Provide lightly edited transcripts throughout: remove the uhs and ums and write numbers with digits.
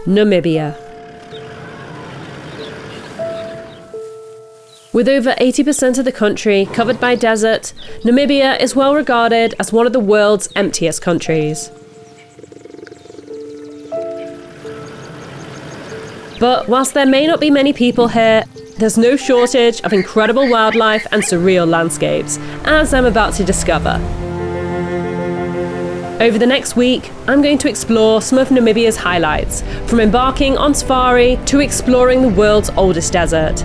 Namibia. With over 80% of the country covered by desert, Namibia is well regarded as one of the world's emptiest countries. But whilst there may not be many people here, there's no shortage of incredible wildlife and surreal landscapes, as I'm about to discover. Over the next week, I'm going to explore some of Namibia's highlights, from embarking on safari to exploring the world's oldest desert.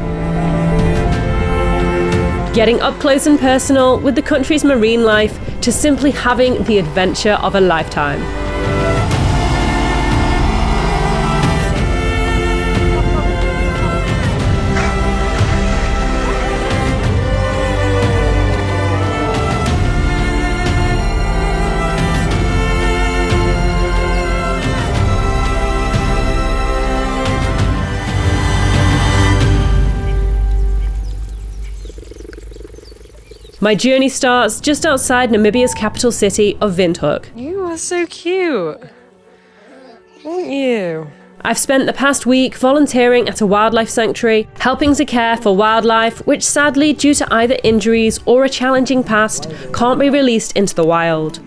Getting up close and personal with the country's marine life to simply having the adventure of a lifetime. My journey starts just outside Namibia's capital city of Windhoek. You are so cute, aren't you? I've spent the past week volunteering at a wildlife sanctuary, helping to care for wildlife which sadly, due to either injuries or a challenging past, can't be released into the wild.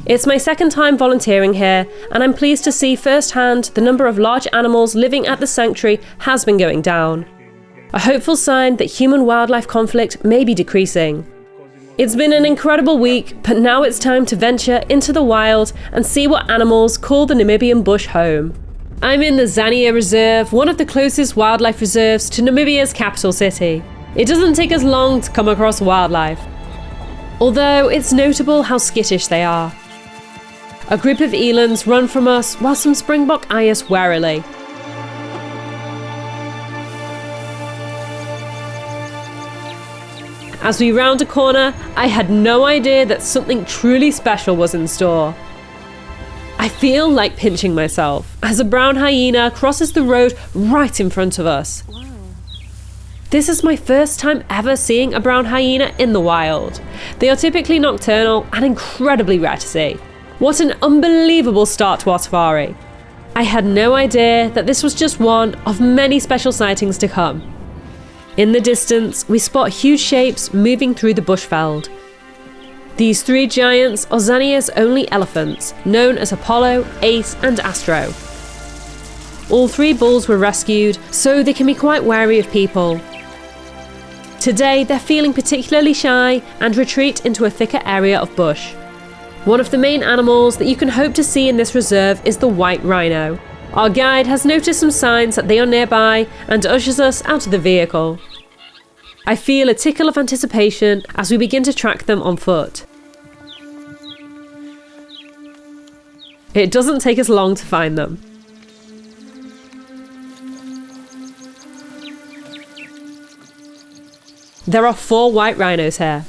It's my second time volunteering here, and I'm pleased to see firsthand the number of large animals living at the sanctuary has been going down. A hopeful sign that human-wildlife conflict may be decreasing. It's been an incredible week, but now it's time to venture into the wild and see what animals call the Namibian bush home. I'm in the Zania Reserve, one of the closest wildlife reserves to Namibia's capital city. It doesn't take us long to come across wildlife, although it's notable how skittish they are. A group of elands run from us while some springbok eye us warily. As we round a corner, I had no idea that something truly special was in store. I feel like pinching myself as a brown hyena crosses the road right in front of us. Wow. This is my first time ever seeing a brown hyena in the wild. They are typically nocturnal and incredibly rare to see. What an unbelievable start to our safari. I had no idea that this was just one of many special sightings to come. In the distance, we spot huge shapes moving through the bushveld. These three giants are Zania's only elephants, known as Apollo, Ace and Astro. All three bulls were rescued, so they can be quite wary of people. Today, they're feeling particularly shy and retreat into a thicker area of bush. One of the main animals that you can hope to see in this reserve is the white rhino. Our guide has noticed some signs that they are nearby and ushers us out of the vehicle. I feel a tickle of anticipation as we begin to track them on foot. It doesn't take us long to find them. There are 4 white rhinos here.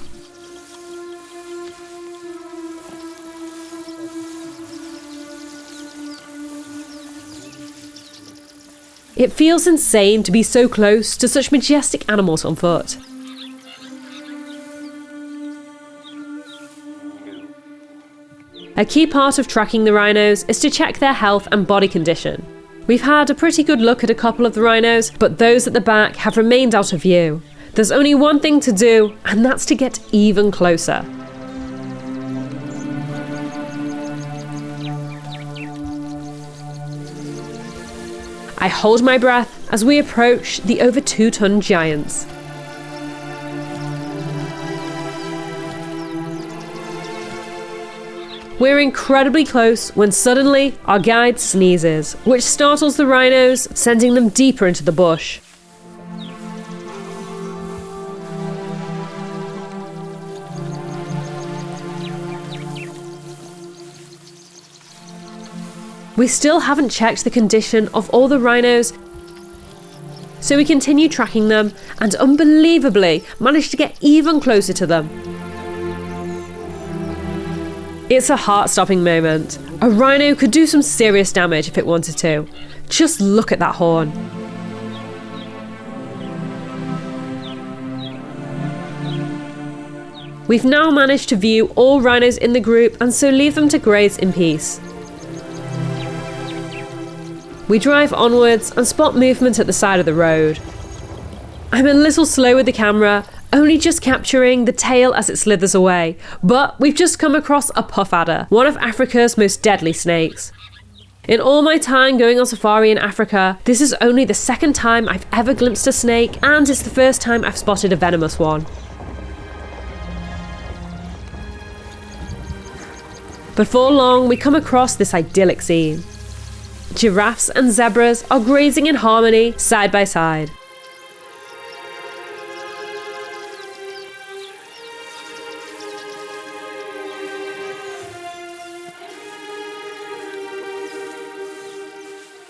It feels insane to be so close to such majestic animals on foot. A key part of tracking the rhinos is to check their health and body condition. We've had a pretty good look at a couple of the rhinos, but those at the back have remained out of view. There's only one thing to do, and that's to get even closer. I hold my breath as we approach the over 2-ton giants. We're incredibly close when suddenly our guide sneezes, which startles the rhinos, sending them deeper into the bush. We still haven't checked the condition of all the rhinos, so we continue tracking them and unbelievably managed to get even closer to them. It's a heart-stopping moment. A rhino could do some serious damage if it wanted to. Just look at that horn. We've now managed to view all rhinos in the group and so leave them to graze in peace. We drive onwards and spot movement at the side of the road. I'm a little slow with the camera, only just capturing the tail as it slithers away, but we've just come across a puff adder, one of Africa's most deadly snakes. In all my time going on safari in Africa, this is only the second time I've ever glimpsed a snake, and it's the first time I've spotted a venomous one. Before long, we come across this idyllic scene. Giraffes and zebras are grazing in harmony, side by side.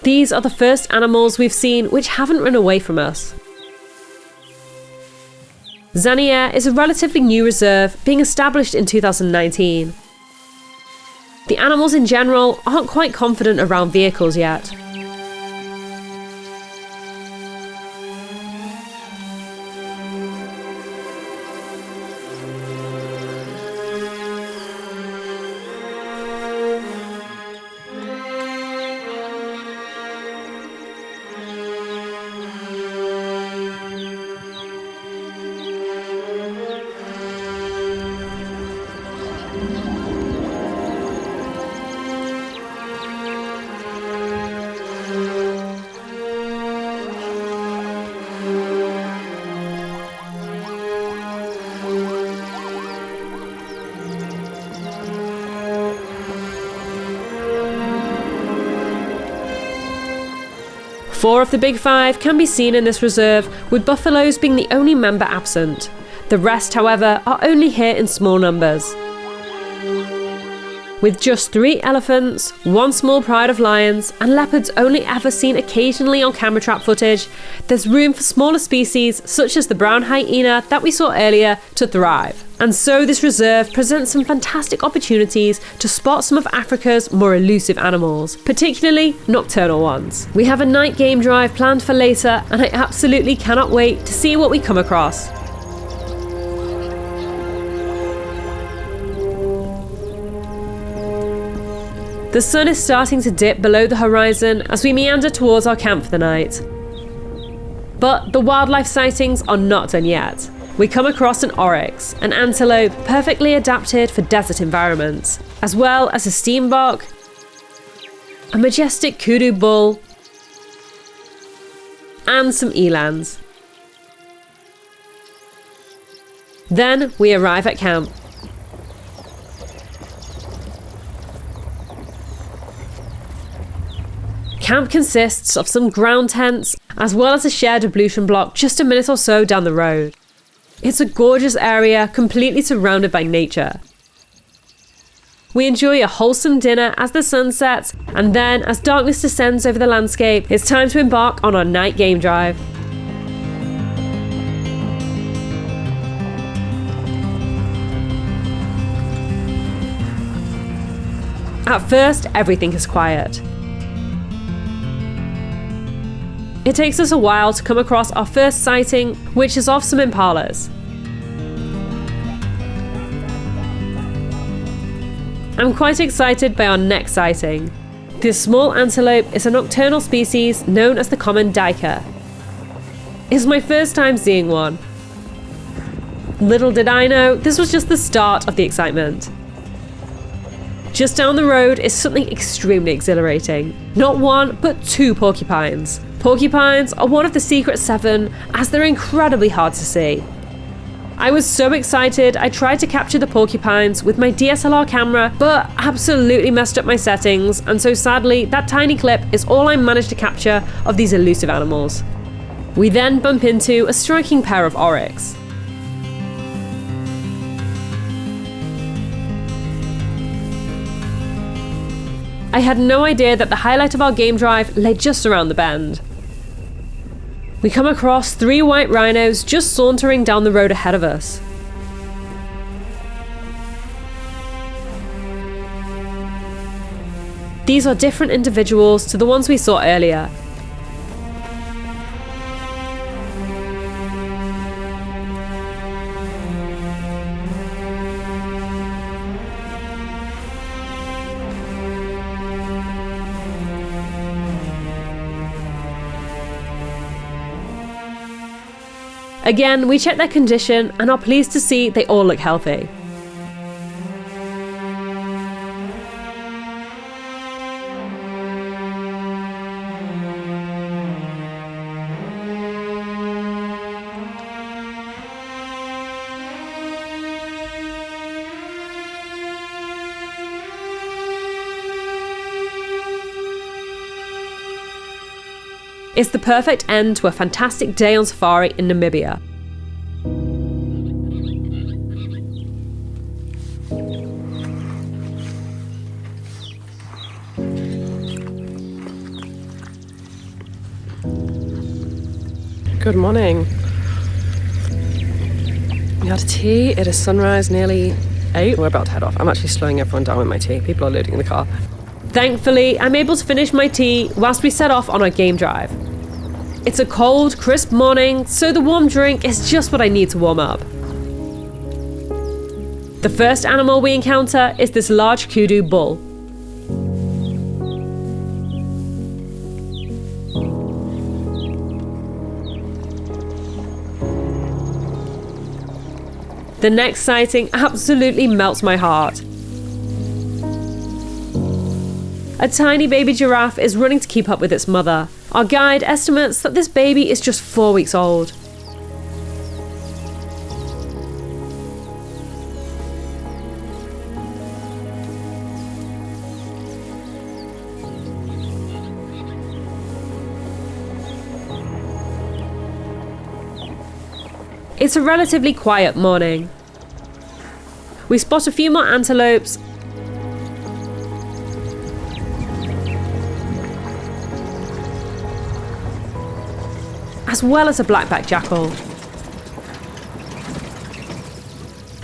These are the first animals we've seen which haven't run away from us. Zanier is a relatively new reserve, being established in 2019. The animals in general aren't quite confident around vehicles yet. Four of the big five can be seen in this reserve, with buffaloes being the only member absent. The rest, however, are only here in small numbers. With just 3 elephants, 1 small pride of lions, and leopards only ever seen occasionally on camera trap footage, there's room for smaller species such as the brown hyena that we saw earlier to thrive. And so this reserve presents some fantastic opportunities to spot some of Africa's more elusive animals, particularly nocturnal ones. We have a night game drive planned for later, and I absolutely cannot wait to see what we come across. The sun is starting to dip below the horizon as we meander towards our camp for the night. But the wildlife sightings are not done yet. We come across an oryx, an antelope perfectly adapted for desert environments, as well as a steenbok, a majestic kudu bull, and some elands. Then we arrive at camp. Camp consists of some ground tents, as well as a shared ablution block just a minute or so down the road. It's a gorgeous area, completely surrounded by nature. We enjoy a wholesome dinner as the sun sets, and then, as darkness descends over the landscape, it's time to embark on our night game drive. At first, everything is quiet. It takes us a while to come across our first sighting, which is of some impalas. I'm quite excited by our next sighting. This small antelope is a nocturnal species known as the common duiker. It's my first time seeing one. Little did I know, this was just the start of the excitement. Just down the road is something extremely exhilarating. Not 1, but 2 porcupines. Porcupines are one of the secret 7, as they're incredibly hard to see. I was so excited I tried to capture the porcupines with my DSLR camera, but absolutely messed up my settings, and so sadly that tiny clip is all I managed to capture of these elusive animals. We then bump into a striking pair of oryx. I had no idea that the highlight of our game drive lay just around the bend. We come across 3 white rhinos just sauntering down the road ahead of us. These are different individuals to the ones we saw earlier. Again, we check their condition and are pleased to see they all look healthy. It's the perfect end to a fantastic day on safari in Namibia. Good morning. We had tea. It is sunrise, nearly 8. We're about to head off. I'm actually slowing everyone down with my tea. People are loading in the car. Thankfully, I'm able to finish my tea whilst we set off on our game drive. It's a cold, crisp morning, so the warm drink is just what I need to warm up. The first animal we encounter is this large kudu bull. The next sighting absolutely melts my heart. A tiny baby giraffe is running to keep up with its mother. Our guide estimates that this baby is just 4 weeks old. It's a relatively quiet morning. We spot a few more antelopes as well as a blackback jackal.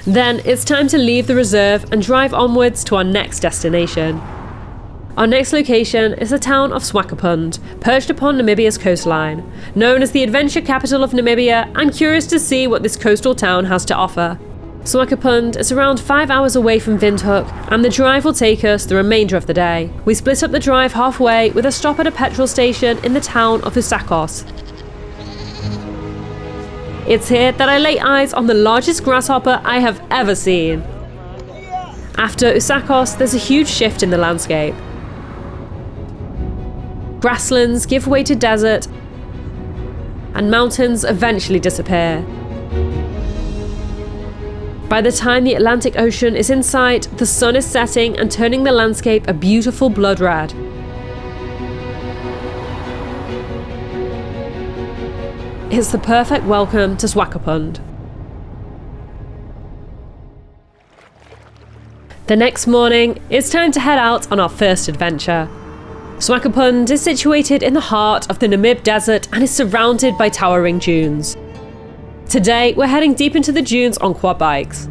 Then it's time to leave the reserve and drive onwards to our next destination. Our next location is the town of Swakopmund, perched upon Namibia's coastline. Known as the adventure capital of Namibia, I'm curious to see what this coastal town has to offer. Swakopmund is around 5 hours away from Windhoek, and the drive will take us the remainder of the day. We split up the drive halfway with a stop at a petrol station in the town of Usakos. It's here that I lay eyes on the largest grasshopper I have ever seen. After Usakos, there's a huge shift in the landscape. Grasslands give way to desert, and mountains eventually disappear. By the time the Atlantic Ocean is in sight, the sun is setting and turning the landscape a beautiful blood red. It's the perfect welcome to Swakopmund. The next morning, it's time to head out on our first adventure. Swakopmund is situated in the heart of the Namib Desert and is surrounded by towering dunes. Today, we're heading deep into the dunes on quad bikes.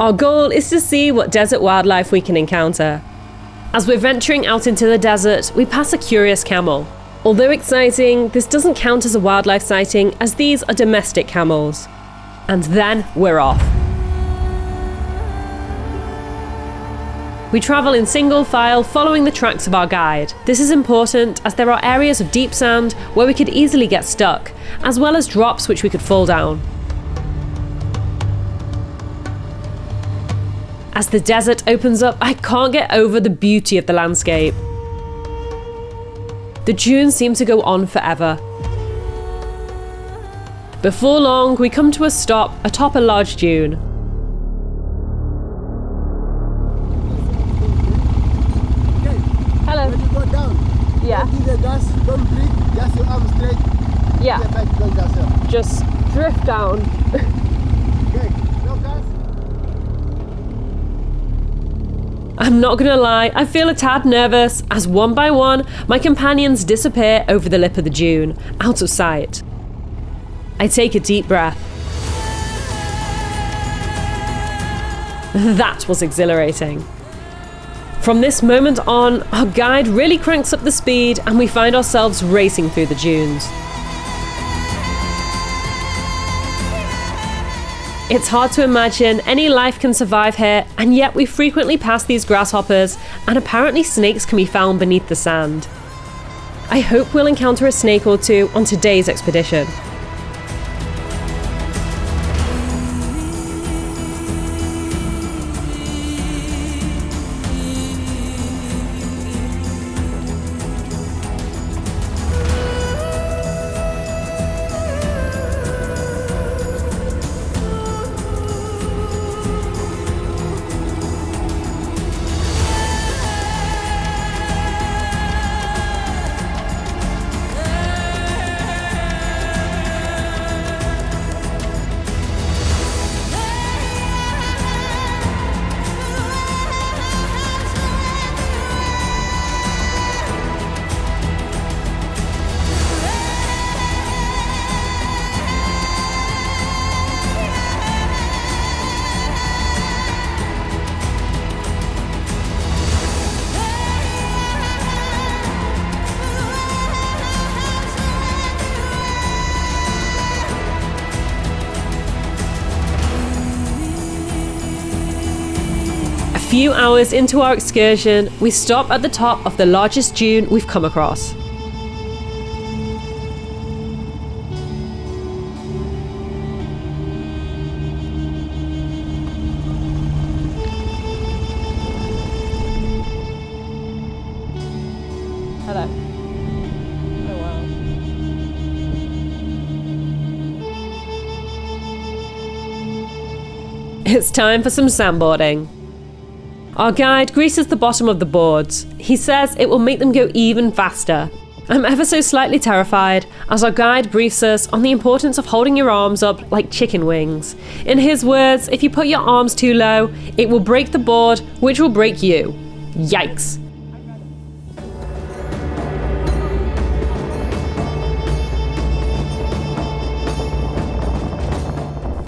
Our goal is to see what desert wildlife we can encounter. As we're venturing out into the desert, we pass a curious camel. Although exciting, this doesn't count as a wildlife sighting as these are domestic camels. And then we're off. We travel in single file following the tracks of our guide. This is important as there are areas of deep sand where we could easily get stuck, as well as drops which we could fall down. As the desert opens up, I can't get over the beauty of the landscape. The dunes seem to go on forever. Before long, we come to a stop atop a large dune. Hello. When you go down, Yeah. don't do the gas, don't breathe, just your arm straight. Yeah. Get back, don't gas up. Just drift down. Okay, no gas. I'm not gonna lie, I feel a tad nervous as one by one, my companions disappear over the lip of the dune, out of sight. I take a deep breath. That was exhilarating. From this moment on, our guide really cranks up the speed and we find ourselves racing through the dunes. It's hard to imagine any life can survive here, and yet we frequently pass these grasshoppers, and apparently snakes can be found beneath the sand. I hope we'll encounter a snake or two on today's expedition. A few hours into our excursion, we stop at the top of the largest dune we've come across. Hello. Oh wow. It's time for some sandboarding. Our guide greases the bottom of the boards. He says it will make them go even faster. I'm ever so slightly terrified as our guide briefs us on the importance of holding your arms up like chicken wings. In his words, if you put your arms too low, it will break the board, which will break you. Yikes.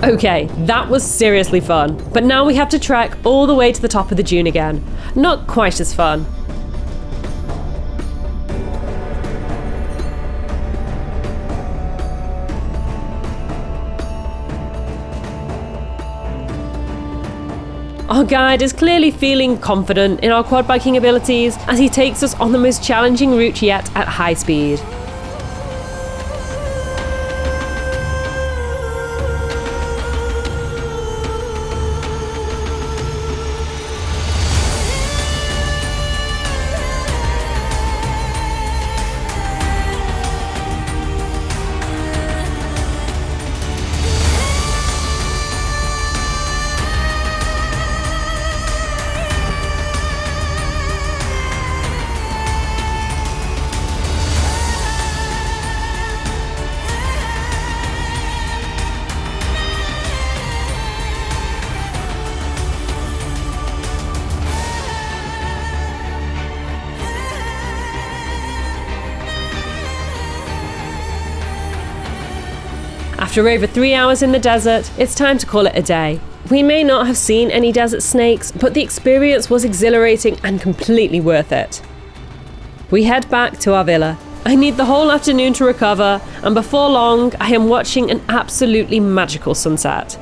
Okay, that was seriously fun, but now we have to trek all the way to the top of the dune again. Not quite as fun. Our guide is clearly feeling confident in our quad biking abilities as he takes us on the most challenging route yet at high speed. After over 3 hours in the desert, it's time to call it a day. We may not have seen any desert snakes, but the experience was exhilarating and completely worth it. We head back to our villa. I need the whole afternoon to recover, and before long, I am watching an absolutely magical sunset.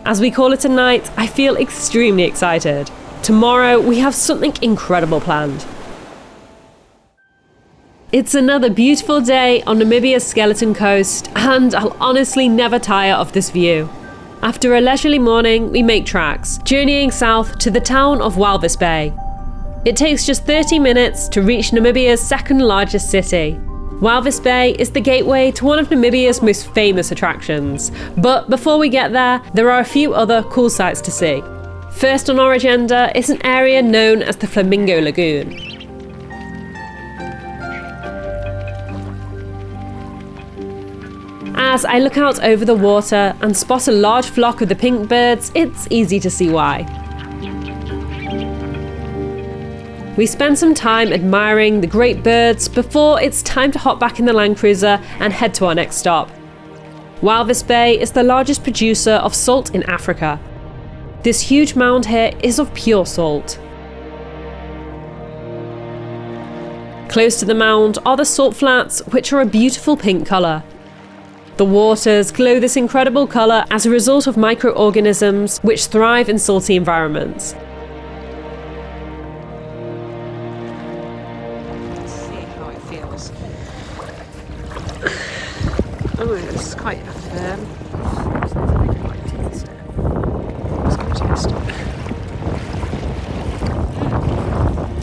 As we call it a night, I feel extremely excited. Tomorrow, we have something incredible planned. It's another beautiful day on Namibia's Skeleton Coast, and I'll honestly never tire of this view. After a leisurely morning, we make tracks, journeying south to the town of Walvis Bay. It takes just 30 minutes to reach Namibia's second largest city. Walvis Bay is the gateway to one of Namibia's most famous attractions. But before we get there are a few other cool sights to see. First on our agenda is an area known as the Flamingo Lagoon. As I look out over the water and spot a large flock of the pink birds, it's easy to see why. We spend some time admiring the great birds before it's time to hop back in the Land Cruiser and head to our next stop. Walvis Bay is the largest producer of salt in Africa. This huge mound here is of pure salt. Close to the mound are the salt flats, which are a beautiful pink colour. The waters glow this incredible colour as a result of microorganisms which thrive in salty environments. Oh, it's quite firm. Just need to make it like taste it. Just gonna taste it.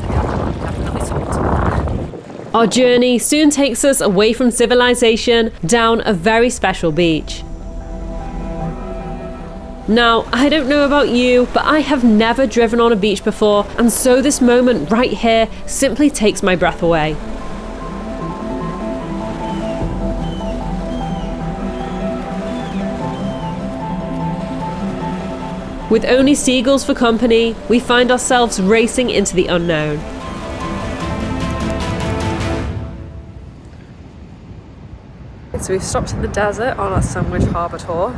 Definitely salt. Our journey soon takes us away from civilization down a very special beach. Now, I don't know about you, but I have never driven on a beach before, and so this moment right here simply takes my breath away. With only seagulls for company, we find ourselves racing into the unknown. So we've stopped in the desert on our Sandwich Harbour tour.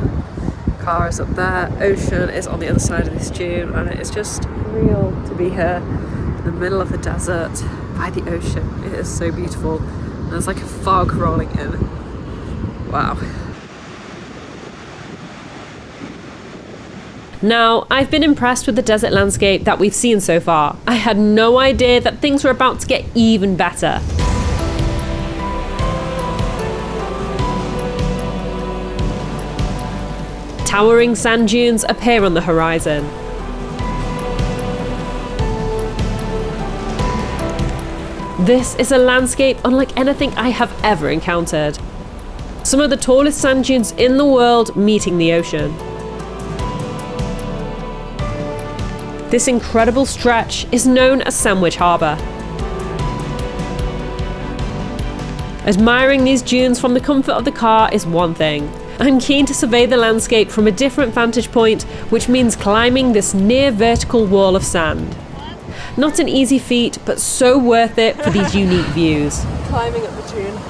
Car is up there, ocean is on the other side of this dune, and it is just real to be here in the middle of the desert by the ocean. It is so beautiful. And there's like a fog rolling in. Wow. Now, I've been impressed with the desert landscape that we've seen so far. I had no idea that things were about to get even better. Towering sand dunes appear on the horizon. This is a landscape unlike anything I have ever encountered. Some of the tallest sand dunes in the world meeting the ocean. This incredible stretch is known as Sandwich Harbour. Admiring these dunes from the comfort of the car is one thing. I'm keen to survey the landscape from a different vantage point, which means climbing this near vertical wall of sand. Not an easy feat, but so worth it for these unique views. Climbing up the dune.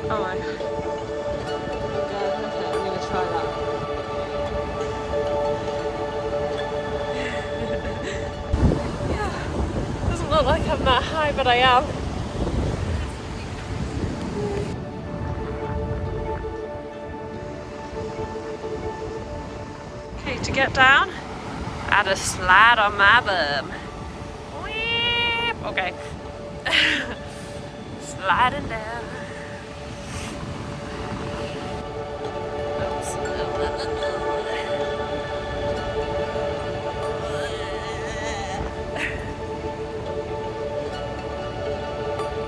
Oh my god. Okay, I'm gonna try that. Yeah, doesn't look like I'm that high, but I am. Okay, to get down, add a slide on my bum. Weep. Okay. Sliding down.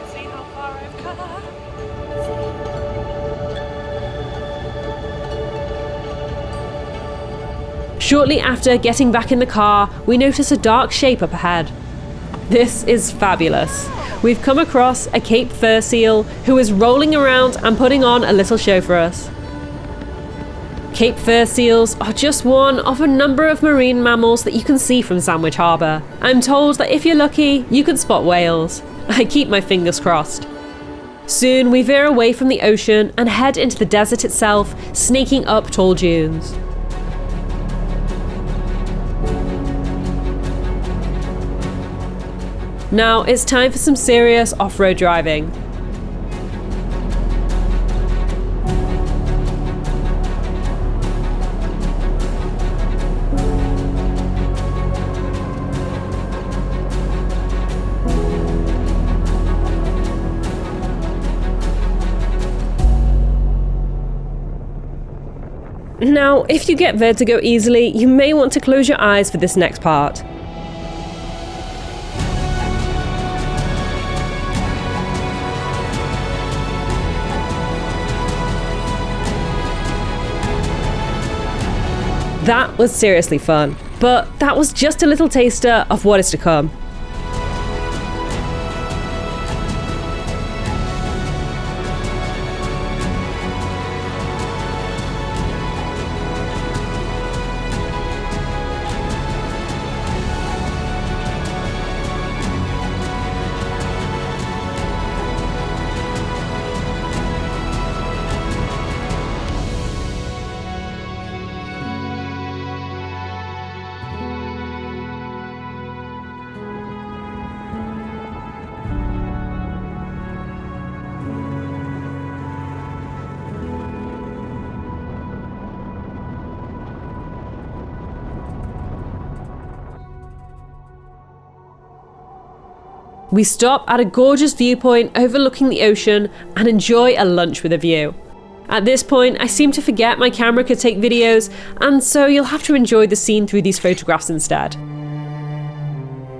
See how far I've come? Shortly after getting back in the car, we notice a dark shape up ahead. This is fabulous. We've come across a Cape fur seal who is rolling around and putting on a little show for us. Cape fur seals are just one of a number of marine mammals that you can see from Sandwich Harbour. I'm told that if you're lucky, you can spot whales. I keep my fingers crossed. Soon we veer away from the ocean and head into the desert itself, snaking up tall dunes. Now it's time for some serious off-road driving. Now, if you get vertigo easily, you may want to close your eyes for this next part. That was seriously fun, but that was just a little taster of what is to come. We stop at a gorgeous viewpoint overlooking the ocean and enjoy a lunch with a view. At this point, I seem to forget my camera could take videos, and so you'll have to enjoy the scene through these photographs instead.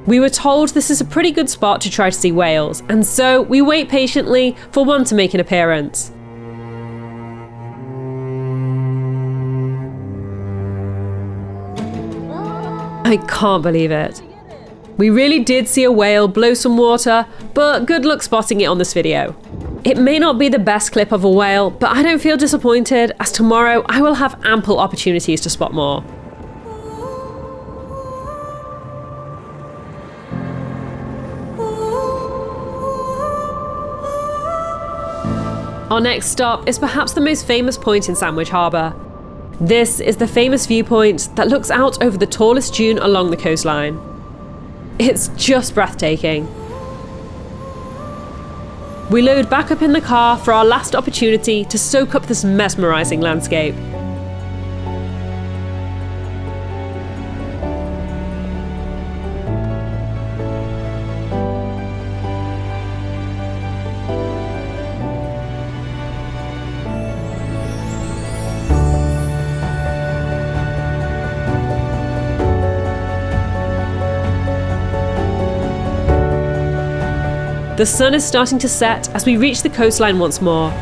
We were told this is a pretty good spot to try to see whales, and so we wait patiently for one to make an appearance. I can't believe it. We really did see a whale blow some water, but good luck spotting it on this video. It may not be the best clip of a whale, but I don't feel disappointed, as tomorrow I will have ample opportunities to spot more. Our next stop is perhaps the most famous point in Sandwich Harbour. This is the famous viewpoint that looks out over the tallest dune along the coastline. It's just breathtaking. We load back up in the car for our last opportunity to soak up this mesmerising landscape. The sun is starting to set as we reach the coastline once more.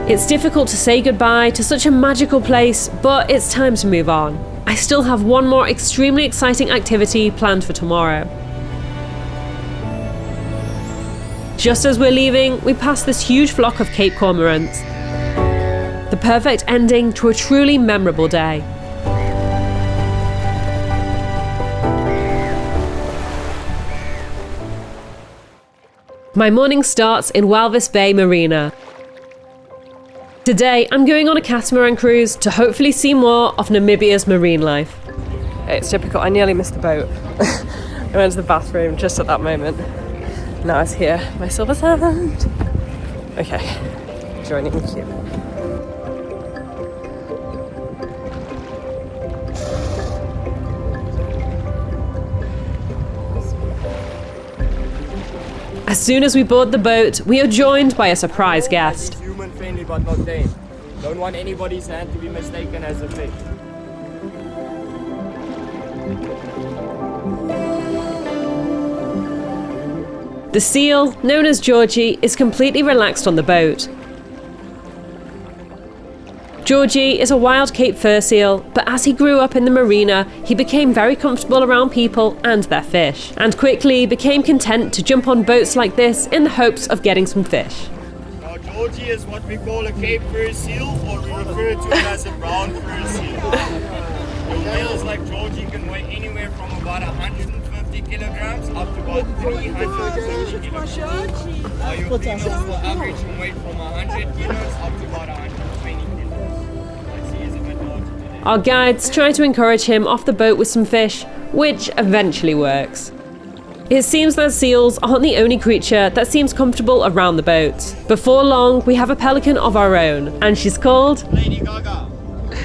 It's difficult to say goodbye to such a magical place, but it's time to move on. I still have one more extremely exciting activity planned for tomorrow. Just as we're leaving, we pass this huge flock of Cape cormorants. The perfect ending to a truly memorable day. My morning starts in Walvis Bay Marina. Today, I'm going on a catamaran cruise to hopefully see more of Namibia's marine life. It's typical, I nearly missed the boat. I went to the bathroom just at that moment. Now it's here, my silver sand. Okay, joining the queue. As soon as we board the boat, we are joined by a surprise guest. It's human friendly but not tame. Don't want anybody's hand to be mistaken as a fish. The seal, known as Georgie, is completely relaxed on the boat. Georgie is a wild Cape fur seal, but as he grew up in the marina, he became very comfortable around people and their fish, and quickly became content to jump on boats like this in the hopes of getting some fish. Now Georgie is what we call a Cape fur seal, or we refer to it as a brown fur seal. The whales like Georgie can weigh anywhere from about 150 kilograms up to about 350 kilograms. Now your females will average in weight from 100 kilos up to about 120 kilos. Our guides try to encourage him off the boat with some fish, which eventually works. It seems that seals aren't the only creature that seems comfortable around the boat. Before long, we have a pelican of our own, and she's called Lady Gaga.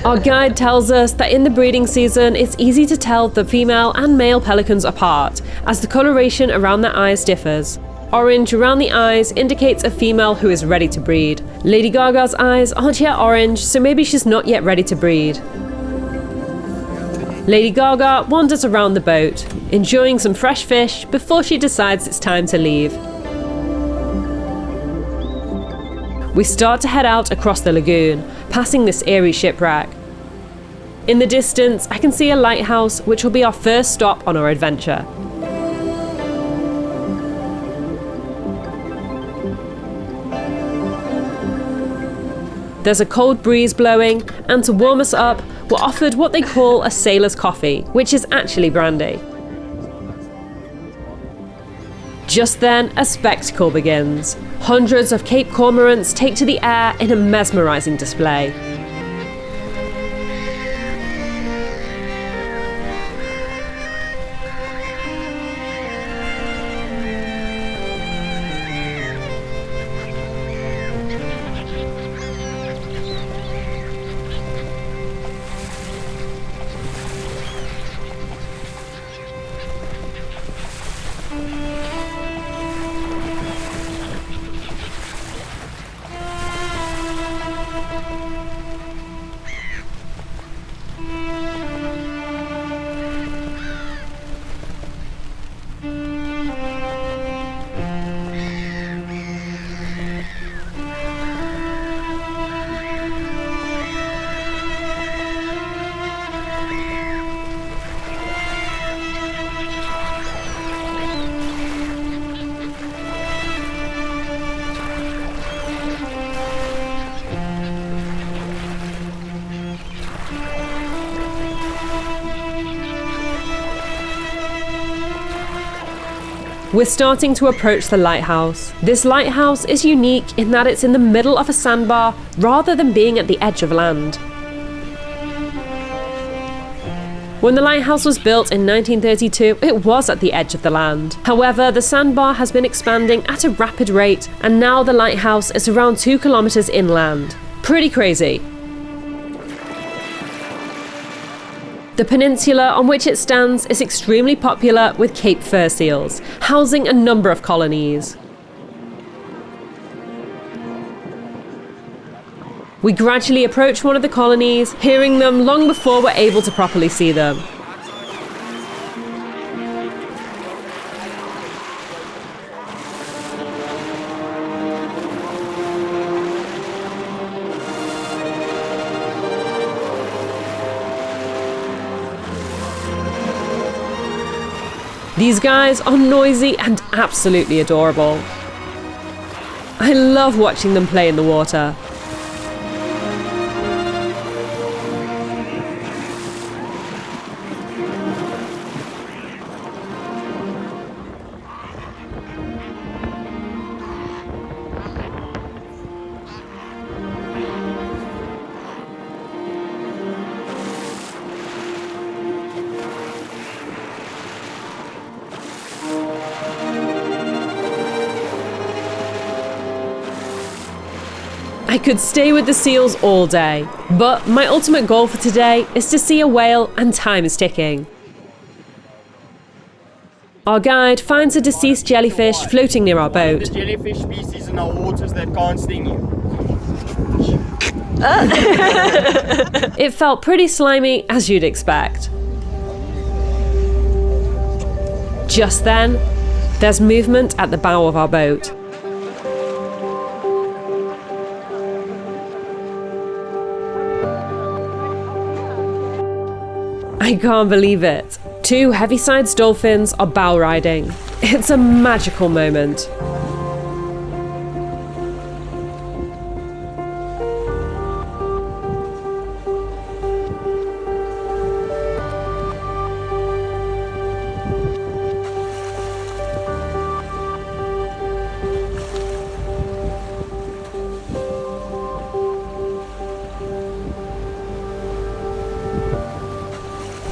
Our guide tells us that in the breeding season, it's easy to tell the female and male pelicans apart, as the coloration around their eyes differs. Orange around the eyes indicates a female who is ready to breed. Lady Gaga's eyes aren't yet orange, so maybe she's not yet ready to breed. Lady Gaga wanders around the boat, enjoying some fresh fish before she decides it's time to leave. We start to head out across the lagoon, passing this eerie shipwreck. In the distance, I can see a lighthouse, which will be our first stop on our adventure. There's a cold breeze blowing, and to warm us up, we're offered what they call a sailor's coffee, which is actually brandy. Just then, a spectacle begins. Hundreds of Cape cormorants take to the air in a mesmerising display. We're starting to approach the lighthouse. This lighthouse is unique in that it's in the middle of a sandbar rather than being at the edge of land. When the lighthouse was built in 1932, it was at the edge of the land. However, the sandbar has been expanding at a rapid rate, and now the lighthouse is around 2 kilometers inland. Pretty crazy. The peninsula on which it stands is extremely popular with Cape fur seals, housing a number of colonies. We gradually approach one of the colonies, hearing them long before we're able to properly see them. These guys are noisy and absolutely adorable. I love watching them play in the water. I could stay with the seals all day, but my ultimate goal for today is to see a whale, and time is ticking. Our guide finds a deceased jellyfish floating near our boat. The jellyfish species in our waters that can't sting you. It felt pretty slimy, as you'd expect. Just then, there's movement at the bow of our boat. I can't believe it. 2 heavy-sized dolphins are bow riding. It's a magical moment.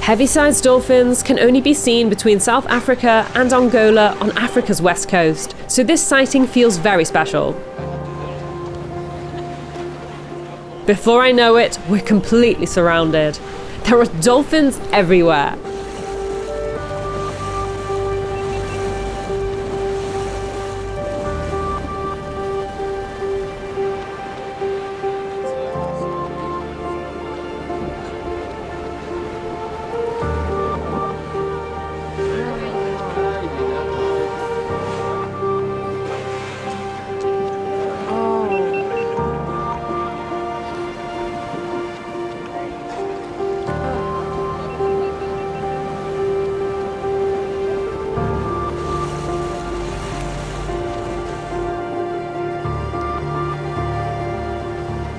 Heavy-sized dolphins can only be seen between South Africa and Angola on Africa's west coast, so this sighting feels very special. Before I know it, we're completely surrounded. There are dolphins everywhere.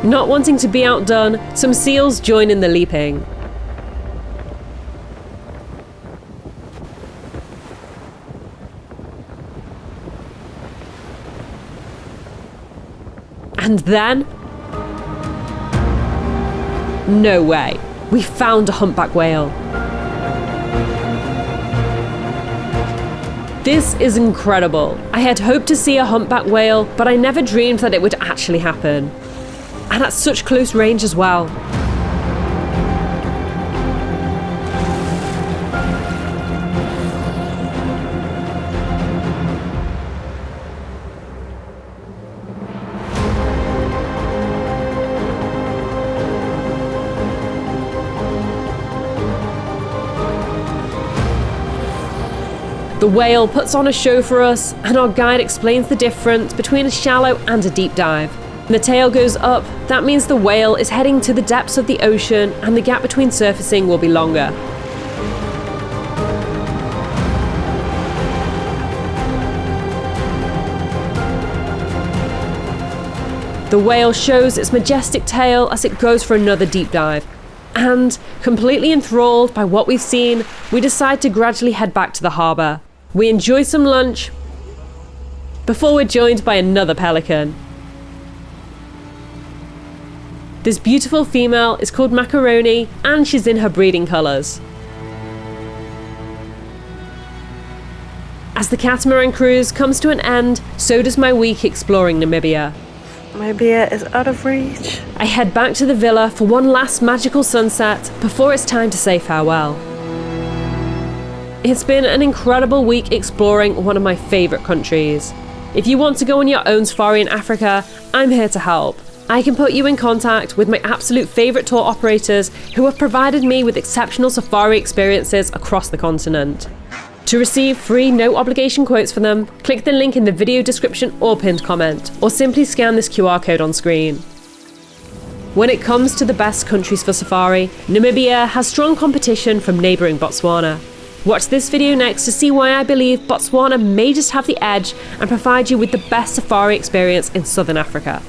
Not wanting to be outdone, some seals join in the leaping. And then... no way. We found a humpback whale. This is incredible. I had hoped to see a humpback whale, but I never dreamed that it would actually happen. And at such close range as well. The whale puts on a show for us, and our guide explains the difference between a shallow and a deep dive. When the tail goes up, that means the whale is heading to the depths of the ocean and the gap between surfacing will be longer. The whale shows its majestic tail as it goes for another deep dive. And, completely enthralled by what we've seen, we decide to gradually head back to the harbour. We enjoy some lunch before we're joined by another pelican. This beautiful female is called Macaroni and she's in her breeding colours. As the catamaran cruise comes to an end, so does my week exploring Namibia. Namibia is out of reach. I head back to the villa for one last magical sunset before it's time to say farewell. It's been an incredible week exploring one of my favourite countries. If you want to go on your own safari in Africa, I'm here to help. I can put you in contact with my absolute favourite tour operators who have provided me with exceptional safari experiences across the continent. To receive free no obligation quotes for them, click the link in the video description or pinned comment, or simply scan this QR code on screen. When it comes to the best countries for safari, Namibia has strong competition from neighbouring Botswana. Watch this video next to see why I believe Botswana may just have the edge and provide you with the best safari experience in Southern Africa.